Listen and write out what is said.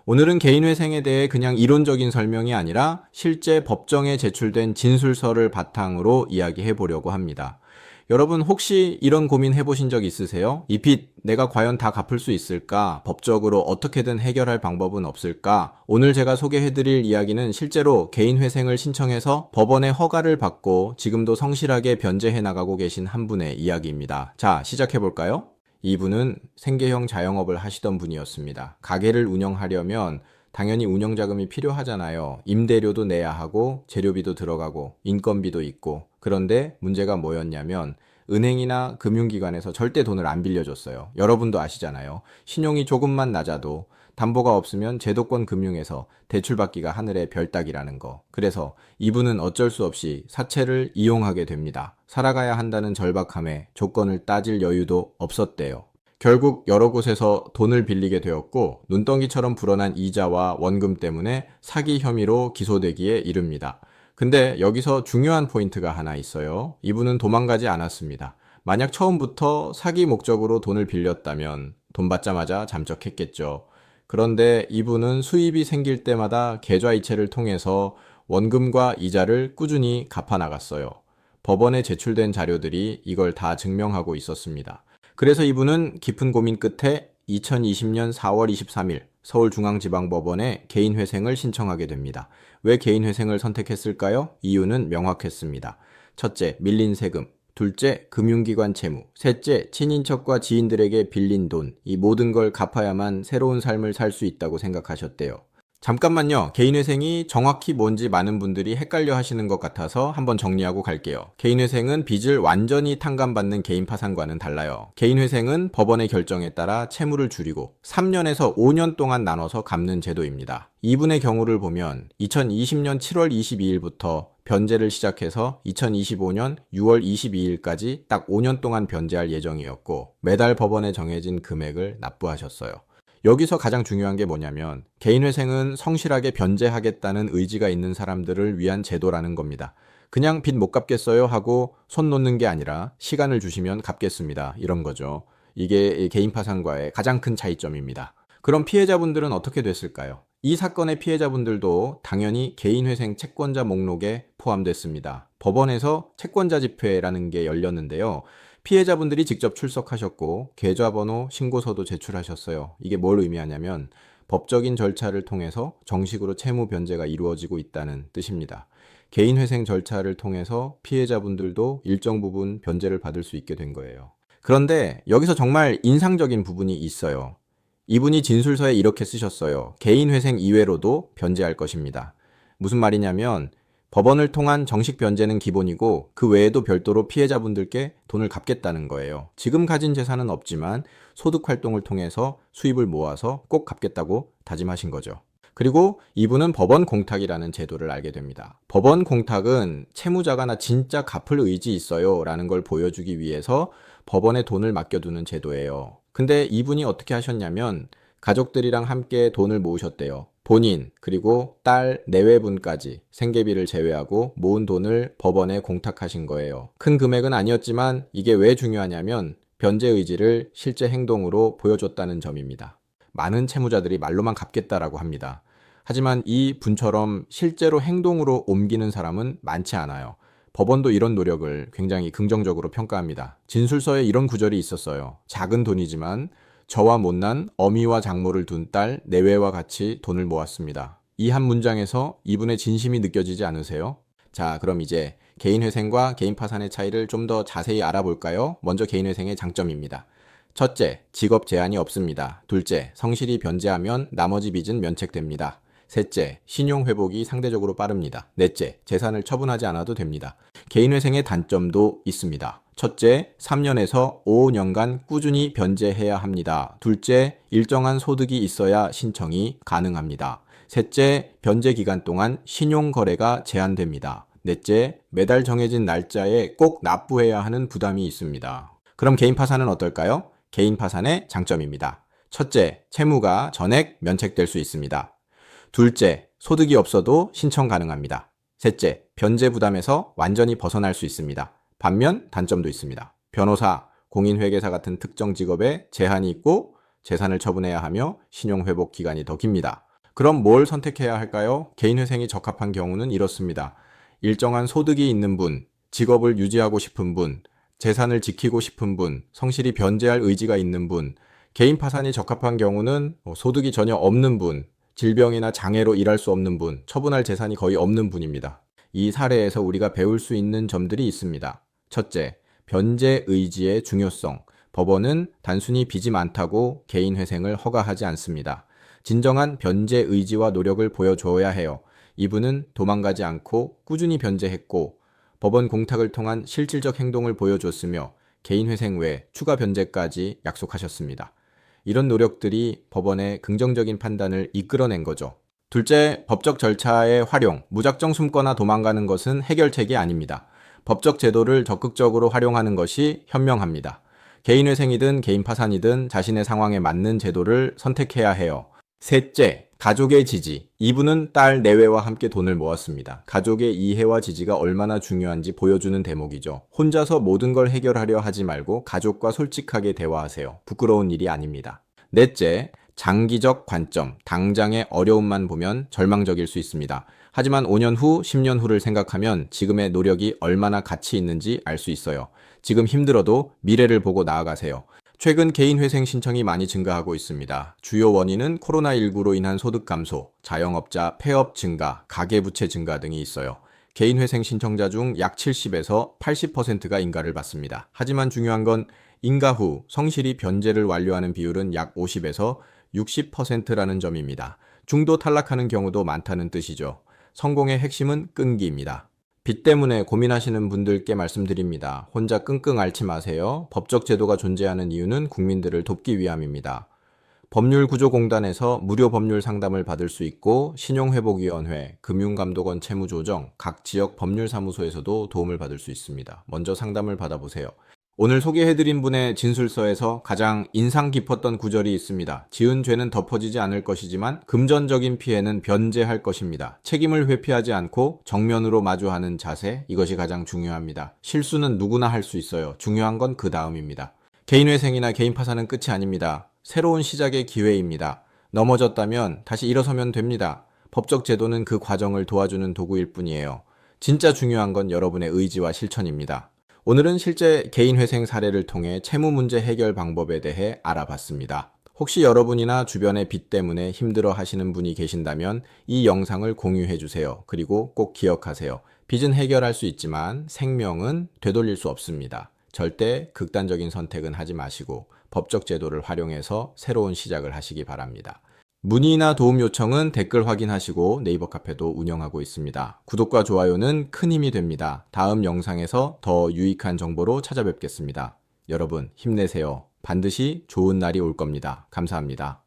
오늘은 개인회생에 대해 그냥 이론적인 설명이 아니라 실제 법정에 제출된 진술서를 바탕으로 이야기해 보려고 합니다. 여러분 혹시 이런 고민 해보신 적 있으세요? 이 빚 내가 과연 다 갚을 수 있을까? 법적으로 어떻게든 해결할 방법은 없을까? 오늘 제가 소개해드릴 이야기는 실제로 개인회생을 신청해서 법원의 허가를 받고 지금도 성실하게 변제해 나가고 계신 한 분의 이야기입니다. 자, 시작해볼까요? 이분은 생계형 자영업을 하시던 분이었습니다. 가게를 운영하려면 당연히 운영자금이 필요하잖아요. 임대료도 내야 하고 재료비도 들어가고 인건비도 있고. 그런데 문제가 뭐였냐면 은행이나 금융기관에서 절대 돈을 안 빌려줬어요. 여러분도 아시잖아요. 신용이 조금만 낮아도 담보가 없으면 제도권 금융에서 대출받기가 하늘의 별 따기라는 거. 그래서 이분은 어쩔 수 없이 사채를 이용하게 됩니다. 살아가야 한다는 절박함에 조건을 따질 여유도 없었대요. 결국 여러 곳에서 돈을 빌리게 되었고 눈덩이처럼 불어난 이자와 원금 때문에 사기 혐의로 기소되기에 이릅니다. 근데 여기서 중요한 포인트가 하나 있어요. 이분은 도망가지 않았습니다. 만약 처음부터 사기 목적으로 돈을 빌렸다면 돈 받자마자 잠적했겠죠. 그런데 이분은 수입이 생길 때마다 계좌이체를 통해서 원금과 이자를 꾸준히 갚아 나갔어요. 법원에 제출된 자료들이 이걸 다 증명하고 있었습니다. 그래서 이분은 깊은 고민 끝에 2020년 4월 23일 서울중앙지방법원에 개인회생을 신청하게 됩니다. 왜 개인회생을 선택했을까요? 이유는 명확했습니다. 첫째, 밀린 세금. 둘째, 금융기관 채무. 셋째, 친인척과 지인들에게 빌린 돈. 이 모든 걸 갚아야만 새로운 삶을 살 수 있다고 생각하셨대요. 잠깐만요. 개인회생이 정확히 뭔지 많은 분들이 헷갈려 하시는 것 같아서 한번 정리하고 갈게요. 개인회생은 빚을 완전히 탕감받는 개인파산과는 달라요. 개인회생은 법원의 결정에 따라 채무를 줄이고 3년에서 5년 동안 나눠서 갚는 제도입니다. 이분의 경우를 보면 2020년 7월 22일부터 변제를 시작해서 2025년 6월 22일까지 딱 5년 동안 변제할 예정이었고 매달 법원에 정해진 금액을 납부하셨어요. 여기서 가장 중요한 게 뭐냐면 개인회생은 성실하게 변제하겠다는 의지가 있는 사람들을 위한 제도라는 겁니다. 그냥 빚 못 갚겠어요 하고 손 놓는 게 아니라 시간을 주시면 갚겠습니다. 이런 거죠. 이게 개인파산과의 가장 큰 차이점입니다. 그럼 피해자분들은 어떻게 됐을까요? 이 사건의 피해자분들도 당연히 개인회생 채권자 목록에 포함됐습니다. 법원에서 채권자 집회라는 게 열렸는데요. 피해자분들이 직접 출석하셨고 계좌번호 신고서도 제출하셨어요. 이게 뭘 의미하냐면 법적인 절차를 통해서 정식으로 채무 변제가 이루어지고 있다는 뜻입니다. 개인회생 절차를 통해서 피해자분들도 일정 부분 변제를 받을 수 있게 된 거예요. 그런데 여기서 정말 인상적인 부분이 있어요. 이분이 진술서에 이렇게 쓰셨어요. 개인회생 이외로도 변제할 것입니다. 무슨 말이냐면 법원을 통한 정식 변제는 기본이고 그 외에도 별도로 피해자분들께 돈을 갚겠다는 거예요. 지금 가진 재산은 없지만 소득 활동을 통해서 수입을 모아서 꼭 갚겠다고 다짐하신 거죠. 그리고 이분은 법원 공탁이라는 제도를 알게 됩니다. 법원 공탁은 채무자가 나 진짜 갚을 의지 있어요 라는 걸 보여주기 위해서 법원에 돈을 맡겨두는 제도예요. 근데 이분이 어떻게 하셨냐면 가족들이랑 함께 돈을 모으셨대요. 본인 그리고 딸 내외분까지 생계비를 제외하고 모은 돈을 법원에 공탁하신 거예요. 큰 금액은 아니었지만 이게 왜 중요하냐면 변제 의지를 실제 행동으로 보여줬다는 점입니다. 많은 채무자들이 말로만 갚겠다라고 합니다. 하지만 이 분처럼 실제로 행동으로 옮기는 사람은 많지 않아요. 법원도 이런 노력을 굉장히 긍정적으로 평가합니다. 진술서에 이런 구절이 있었어요. 작은 돈이지만 저와 못난 어미와 장모를 둔 딸 내외와 같이 돈을 모았습니다. 이 한 문장에서 이분의 진심이 느껴지지 않으세요? 자, 그럼 이제 개인회생과 개인파산의 차이를 좀 더 자세히 알아볼까요? 먼저 개인회생의 장점입니다. 첫째, 직업 제한이 없습니다. 둘째, 성실히 변제하면 나머지 빚은 면책됩니다. 셋째, 신용회복이 상대적으로 빠릅니다. 넷째, 재산을 처분하지 않아도 됩니다. 개인회생의 단점도 있습니다. 첫째, 3년에서 5년간 꾸준히 변제해야 합니다. 둘째, 일정한 소득이 있어야 신청이 가능합니다. 셋째, 변제 기간 동안 신용거래가 제한됩니다. 넷째, 매달 정해진 날짜에 꼭 납부해야 하는 부담이 있습니다. 그럼 개인파산은 어떨까요? 개인파산의 장점입니다. 첫째, 채무가 전액 면책될 수 있습니다. 둘째, 소득이 없어도 신청 가능합니다. 셋째, 변제 부담에서 완전히 벗어날 수 있습니다. 반면 단점도 있습니다. 변호사, 공인회계사 같은 특정 직업에 제한이 있고 재산을 처분해야 하며 신용회복 기간이 더 깁니다. 그럼 뭘 선택해야 할까요? 개인회생이 적합한 경우는 이렇습니다. 일정한 소득이 있는 분, 직업을 유지하고 싶은 분, 재산을 지키고 싶은 분, 성실히 변제할 의지가 있는 분, 개인 파산이 적합한 경우는 소득이 전혀 없는 분, 질병이나 장애로 일할 수 없는 분, 처분할 재산이 거의 없는 분입니다. 이 사례에서 우리가 배울 수 있는 점들이 있습니다. 첫째, 변제 의지의 중요성. 법원은 단순히 빚이 많다고 개인 회생을 허가하지 않습니다. 진정한 변제 의지와 노력을 보여줘야 해요. 이분은 도망가지 않고 꾸준히 변제했고 법원 공탁을 통한 실질적 행동을 보여줬으며 개인 회생 외 추가 변제까지 약속하셨습니다. 이런 노력들이 법원의 긍정적인 판단을 이끌어낸 거죠. 둘째, 법적 절차의 활용. 무작정 숨거나 도망가는 것은 해결책이 아닙니다. 법적 제도를 적극적으로 활용하는 것이 현명합니다. 개인 회생이든 개인 파산이든 자신의 상황에 맞는 제도를 선택해야 해요. 셋째, 가족의 지지. 이분은 딸 내외와 함께 돈을 모았습니다. 가족의 이해와 지지가 얼마나 중요한지 보여주는 대목이죠. 혼자서 모든 걸 해결하려 하지 말고 가족과 솔직하게 대화하세요. 부끄러운 일이 아닙니다. 넷째, 장기적 관점. 당장의 어려움만 보면 절망적일 수 있습니다. 하지만 5년 후, 10년 후를 생각하면 지금의 노력이 얼마나 가치 있는지 알 수 있어요. 지금 힘들어도 미래를 보고 나아가세요. 최근 개인 회생 신청이 많이 증가하고 있습니다. 주요 원인은 코로나19로 인한 소득 감소, 자영업자 폐업 증가, 가계부채 증가 등이 있어요. 개인 회생 신청자 중 약 70에서 80%가 인가를 받습니다. 하지만 중요한 건 인가 후 성실히 변제를 완료하는 비율은 약 50에서 60%라는 점입니다. 중도 탈락하는 경우도 많다는 뜻이죠. 성공의 핵심은 끈기입니다. 빚 때문에 고민하시는 분들께 말씀드립니다. 혼자 끙끙 앓지 마세요. 법적 제도가 존재하는 이유는 국민들을 돕기 위함입니다. 법률구조공단에서 무료 법률 상담을 받을 수 있고 신용회복위원회, 금융감독원 채무조정, 각 지역 법률사무소에서도 도움을 받을 수 있습니다. 먼저 상담을 받아보세요. 오늘 소개해드린 분의 진술서에서 가장 인상 깊었던 구절이 있습니다. 지은 죄는 덮어지지 않을 것이지만 금전적인 피해는 변제할 것입니다. 책임을 회피하지 않고 정면으로 마주하는 자세, 이것이 가장 중요합니다. 실수는 누구나 할 수 있어요. 중요한 건 그 다음입니다. 개인 회생이나 개인 파산은 끝이 아닙니다. 새로운 시작의 기회입니다. 넘어졌다면 다시 일어서면 됩니다. 법적 제도는 그 과정을 도와주는 도구일 뿐이에요. 진짜 중요한 건 여러분의 의지와 실천입니다. 오늘은 실제 개인 회생 사례를 통해 채무 문제 해결 방법에 대해 알아봤습니다. 혹시 여러분이나 주변의 빚 때문에 힘들어 하시는 분이 계신다면 이 영상을 공유해 주세요. 그리고 꼭 기억하세요. 빚은 해결할 수 있지만 생명은 되돌릴 수 없습니다. 절대 극단적인 선택은 하지 마시고 법적 제도를 활용해서 새로운 시작을 하시기 바랍니다. 문의나 도움 요청은 댓글 확인하시고 네이버 카페도 운영하고 있습니다. 구독과 좋아요는 큰 힘이 됩니다. 다음 영상에서 더 유익한 정보로 찾아뵙겠습니다. 여러분 힘내세요. 반드시 좋은 날이 올 겁니다. 감사합니다.